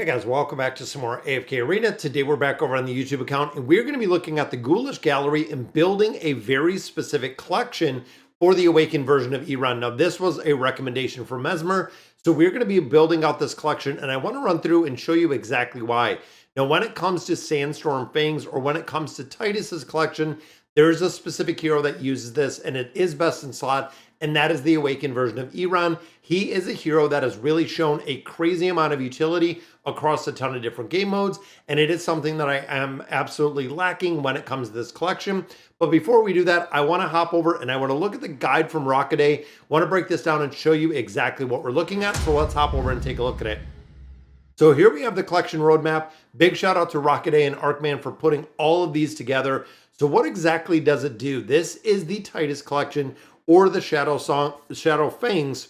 Hey guys, welcome back to some more AFK Arena. Today we're back over on the YouTube account and we're going to be looking at the Ghoulish Gallery and building a very specific collection for the Awakened version of Iran. Now this was a recommendation from Mesmer, so we're going to be building out this collection and I want to run through and show you exactly why. Now when it comes to Sandstorm Fangs or when it comes to Tidus's collection, there's a specific hero that uses this and it is best in slot, and that is the Awakened version of Iran. He is a hero that has really shown a crazy amount of utility across a ton of different game modes, and it is something that I am absolutely lacking when it comes to this collection. But before we do that, I want to hop over and I want to look at the guide from Rockaday. I want to break this down and show you exactly what we're looking at, so let's hop over and take a look at it. So here we have the collection roadmap. Big shout out to Rockaday and Arkman for putting all of these together. So what exactly does it do? This is the Tidus collection, or the Shadow Fangs.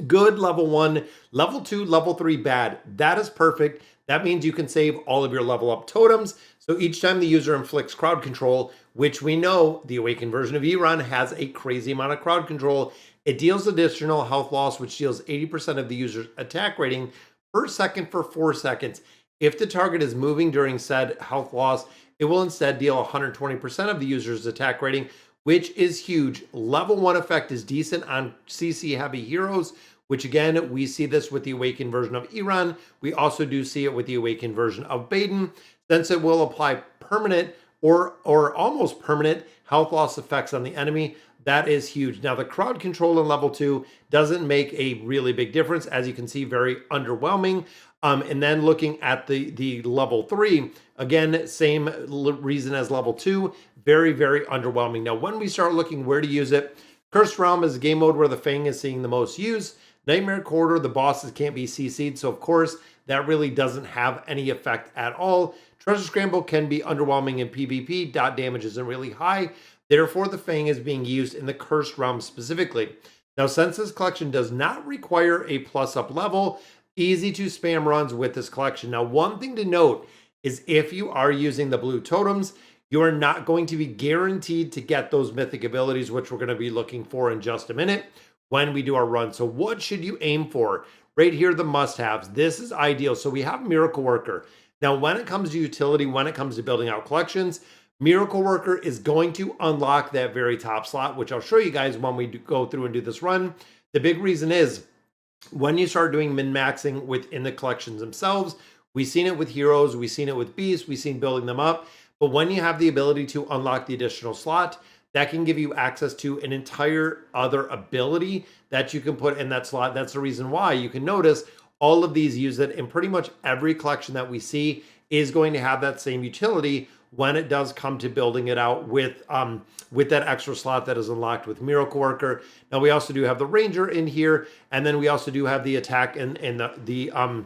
Good, level 1, level 2, level 3, bad. That is perfect. That means you can save all of your level up totems. So each time the user inflicts crowd control, which we know the Awakened version of Iran has a crazy amount of crowd control, it deals additional health loss, which deals 80% of the user's attack rating per second for 4 seconds. If the target is moving during said health loss, it will instead deal 120% of the user's attack rating, which is huge. Level 1 effect is decent on CC heavy heroes, which again, we see this with the Awakened version of Iran. We also do see it with the Awakened version of Baden, since it will apply permanent or almost permanent health loss effects on the enemy. That is huge. Now the crowd control in level 2 doesn't make a really big difference. As you can see, very underwhelming. And then looking at the level 3, again, same reason as level 2, very, very underwhelming. Now, when we start looking where to use it, Cursed Realm is a game mode where the Fang is seeing the most use. Nightmare Corridor, the bosses can't be CC'd, so of course, that really doesn't have any effect at all. Treasure Scramble can be underwhelming in PvP, dot damage isn't really high, therefore the Fang is being used in the Cursed Realm specifically. Now, since this collection does not require a plus up level, easy to spam runs with this collection. Now, one thing to note is if you are using the blue totems, you are not going to be guaranteed to get those mythic abilities, which we're going to be looking for in just a minute when we do our run. So what should you aim for? Right here, the must-haves. This is ideal. So we have Miracle Worker. Now, when it comes to utility, when it comes to building out collections, Miracle Worker is going to unlock that very top slot, which I'll show you guys when we go through and do this run. The big reason is when you start doing min-maxing within the collections themselves, we've seen it with heroes, we've seen it with beasts, we've seen building them up. But when you have the ability to unlock the additional slot, that can give you access to an entire other ability that you can put in that slot. That's the reason why you can notice all of these use it, and pretty much every collection that we see is going to have that same utility when it does come to building it out with that extra slot that is unlocked with Miracle Worker. Now we also do have the Ranger in here, and then we also do have the attack and the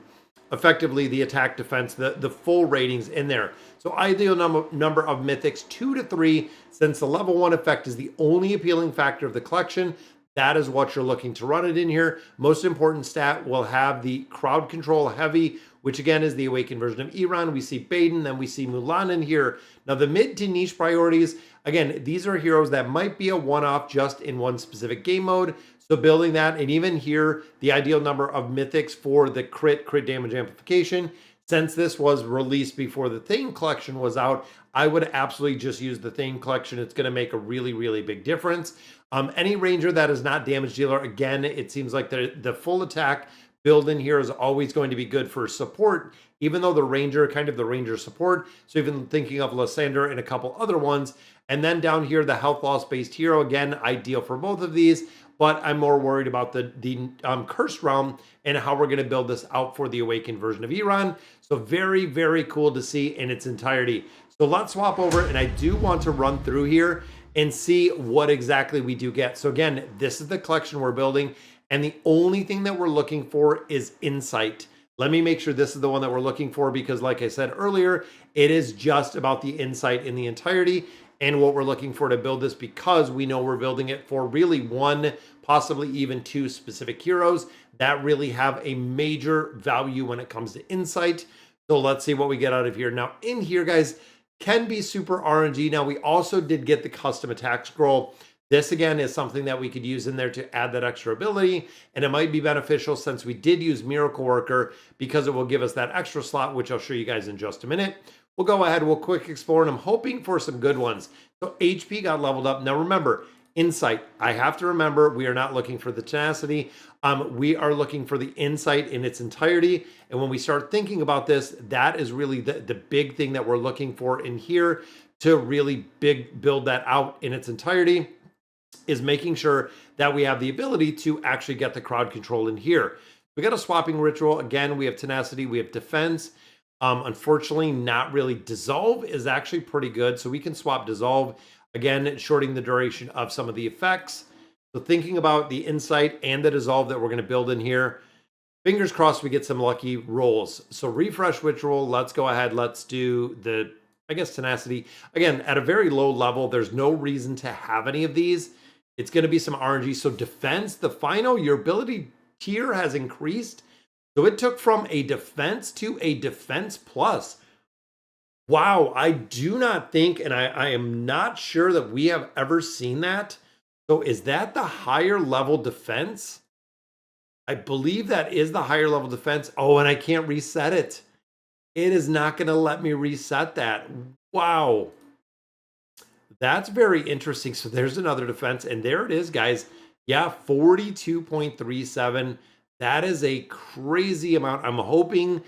effectively the attack defense, the full ratings in there. So ideal number of mythics 2 to 3, since the level 1 effect is the only appealing factor of the collection. That is what you're looking to run it in here. Most important stat will have the crowd control heavy, which again is the Awakened version of Iran. We see Baden, then we see Mulan in here. Now the mid to niche priorities, again, these are heroes that might be a one-off just in one specific game mode. So building that, and even here, the ideal number of mythics for the crit damage amplification. Since this was released before the Thane collection was out, I would absolutely just use the Thane collection. It's going to make a really, really big difference. Any Ranger that is not damage dealer, again, it seems like the full attack build in here is always going to be good for support, even though the Ranger, kind of the Ranger support. So even thinking of Lysander and a couple other ones. And then down here, the health loss based hero, again, ideal for both of these. But I'm more worried about the Cursed Realm and how we're going to build this out for the Awakened version of Iran. So very, very cool to see in its entirety. So let's swap over, and I do want to run through here and see what exactly we do get. So again, this is the collection we're building, and the only thing that we're looking for is insight. Let me make sure this is the one that we're looking for, because like I said earlier, it is just about the insight in the entirety and what we're looking for to build this, because we know we're building it for really one, possibly even 2 specific heroes that really have a major value when it comes to insight. So let's see what we get out of here. Now in here, guys, can be super RNG. Now we also did get the custom attack scroll. This again is something that we could use in there to add that extra ability, and it might be beneficial since we did use Miracle Worker because it will give us that extra slot, which I'll show you guys in just a minute. We'll go ahead, we'll quick explore, and I'm hoping for some good ones. So HP got leveled up. Now remember, Insight, I have to remember we are not looking for the Tenacity. We are looking for the Insight in its entirety. And when we start thinking about this, that is really the big thing that we're looking for in here to really build that out in its entirety, is making sure that we have the ability to actually get the crowd control in here. We got a swapping ritual. Again, we have Tenacity, we have Defense. Unfortunately, not really. Dissolve is actually pretty good. So we can swap Dissolve. Again, shorting the duration of some of the effects. So thinking about the Insight and the Dissolve that we're going to build in here, fingers crossed we get some lucky rolls. So refresh ritual, let's go ahead. Let's do the, I guess, Tenacity. Again, at a very low level, there's no reason to have any of these. It's going to be some RNG. So defense, the final, your ability tier has increased. So it took from a defense to a defense plus. Wow, I do not think, and I am not sure that we have ever seen that. So is that the higher level defense? I believe that is the higher level defense. Oh, and I can't reset it. It is not going to let me reset that. Wow. That's very interesting. So there's another defense, and there it is, guys. Yeah, 42.37. That is a crazy amount. I'm hoping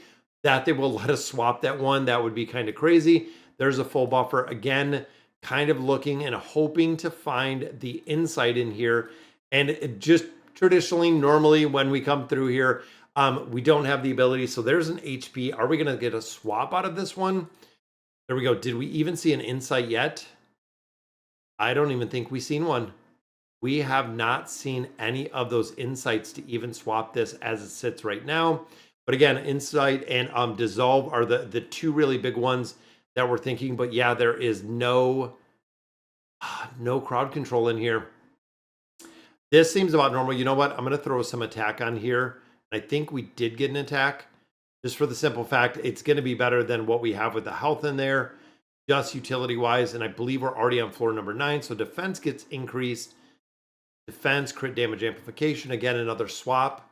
that they will let us swap that one. That would be kind of crazy. There's a full buffer. Again, kind of looking and hoping to find the Insight in here. And it just traditionally, normally when we come through here, we don't have the ability. So there's an HP. Are we going to get a swap out of this one? There we go. Did we even see an Insight yet? I don't even think we've seen one. We have not seen any of those Insights to even swap this as it sits right now. But again, Insight and Dissolve are the two really big ones that we're thinking. But yeah, there is no crowd control in here. This seems about normal. You know what? I'm going to throw some attack on here. I think we did get an attack, just for the simple fact it's going to be better than what we have with the health in there, just utility-wise. And I believe we're already on floor number 9. So defense gets increased. Defense, crit damage amplification. Again, another swap.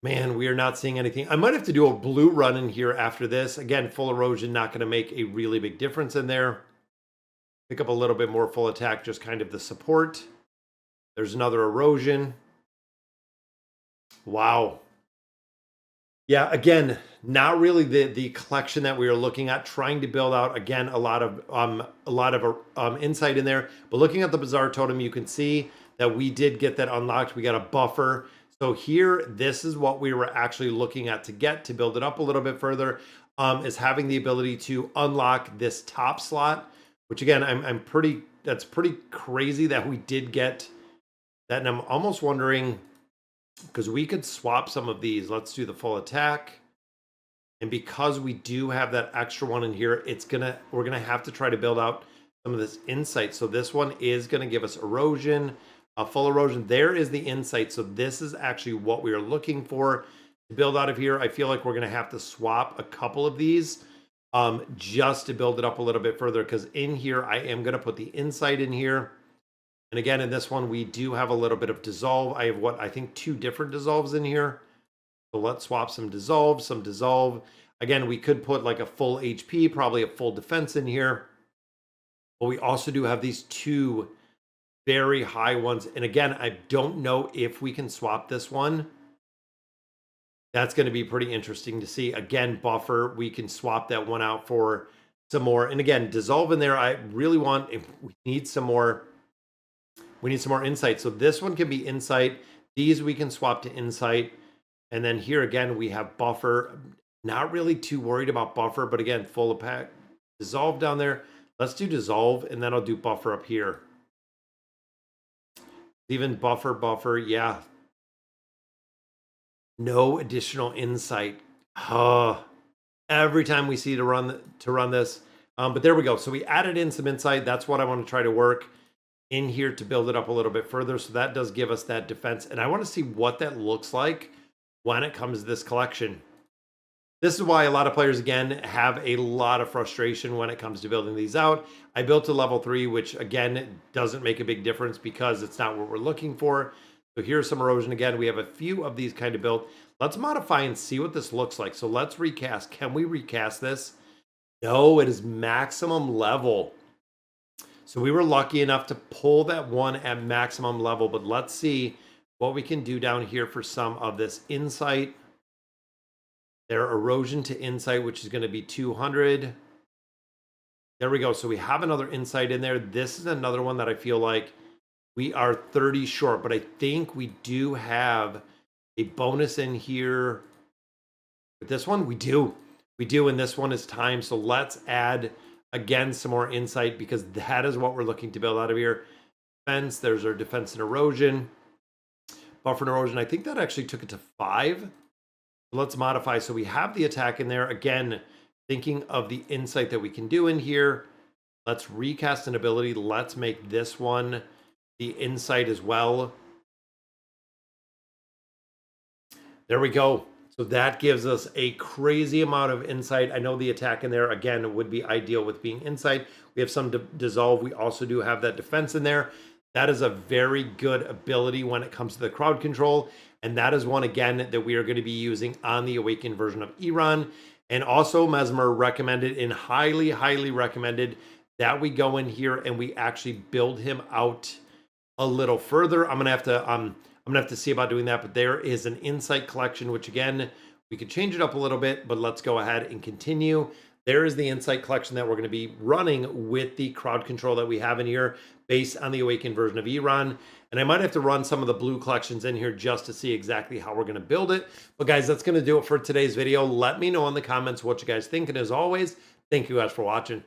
Man, we are not seeing anything. I might have to do a blue run in here after this. Again, full erosion, not going to make a really big difference in there. Pick up a little bit more full attack, just kind of the support. There's another erosion. Wow. Yeah, again, not really the collection that we are looking at. Trying to build out, again, a lot of insight in there. But looking at the Bizarre Totem, you can see that we did get that unlocked. We got a buffer. So here, this is what we were actually looking at to get to build it up a little bit further, is having the ability to unlock this top slot, which again, that's pretty crazy that we did get that. And I'm almost wondering, because we could swap some of these. Let's do the full attack. And because we do have that extra one in here, we're gonna have to try to build out some of this insight. So this one is gonna give us erosion, full erosion. There is the insight. So this is actually what we are looking for to build out of here. I feel like we're gonna have to swap a couple of these just to build it up a little bit further, because in here I am gonna put the insight in here. And again, in this one, we do have a little bit of dissolve. I have I think 2 different dissolves in here. So let's swap some dissolve. Again, we could put like a full HP, probably a full defense in here. But we also do have these 2 very high ones. And again, I don't know if we can swap this one. That's going to be pretty interesting to see. Again, buffer, we can swap that one out for some more. And again, dissolve in there, I really want, if we need some more. We need some more insight. So this one can be insight. These we can swap to insight. And then here again, we have buffer. Not really too worried about buffer, but again, full of pack. Dissolve down there. Let's do dissolve, and then I'll do buffer up here. Even buffer, yeah. No additional insight. Every time we see to run this. But there we go. So we added in some insight. That's what I want to try to work in here to build it up a little bit further. So that does give us that defense. And I want to see what that looks like when it comes to this collection. This is why a lot of players, again, have a lot of frustration when it comes to building these out. I built to level 3, which, again, doesn't make a big difference because it's not what we're looking for. So here's some erosion again. We have a few of these kind of built. Let's modify and see what this looks like. So let's recast. Can we recast this? No, it is maximum level. So we were lucky enough to pull that one at maximum level, but let's see what we can do down here for some of this insight. Their erosion to insight, which is going to be 200. There we go. So we have another insight in there. This is another one that I feel like we are 30 short, but I think we do have a bonus in here. With this one, we do. We do, and this one is time. So let's add, again, some more insight because that is what we're looking to build out of here. Defense, there's our defense and erosion. Buffer and erosion, I think that actually took it to 5. Let's modify. So we have the attack in there. Again, thinking of the insight that we can do in here. Let's recast an ability. Let's make this one the insight as well. There we go. So that gives us a crazy amount of insight. I know the attack in there, again, would be ideal with being insight. We have some dissolve. We also do have that defense in there. That is a very good ability when it comes to the crowd control. And that is one, again, that we are going to be using on the Awakened version of Iran. And also Mesmer recommended and highly, highly recommended that we go in here and we actually build him out a little further. I'm going to have to see about doing that, but there is an insight collection, which again, we could change it up a little bit, but let's go ahead and continue. There is the insight collection that we're going to be running with the crowd control that we have in here based on the Awakened version of Iran. And I might have to run some of the blue collections in here just to see exactly how we're going to build it. But guys, that's going to do it for today's video. Let me know in the comments what you guys think. And as always, thank you guys for watching.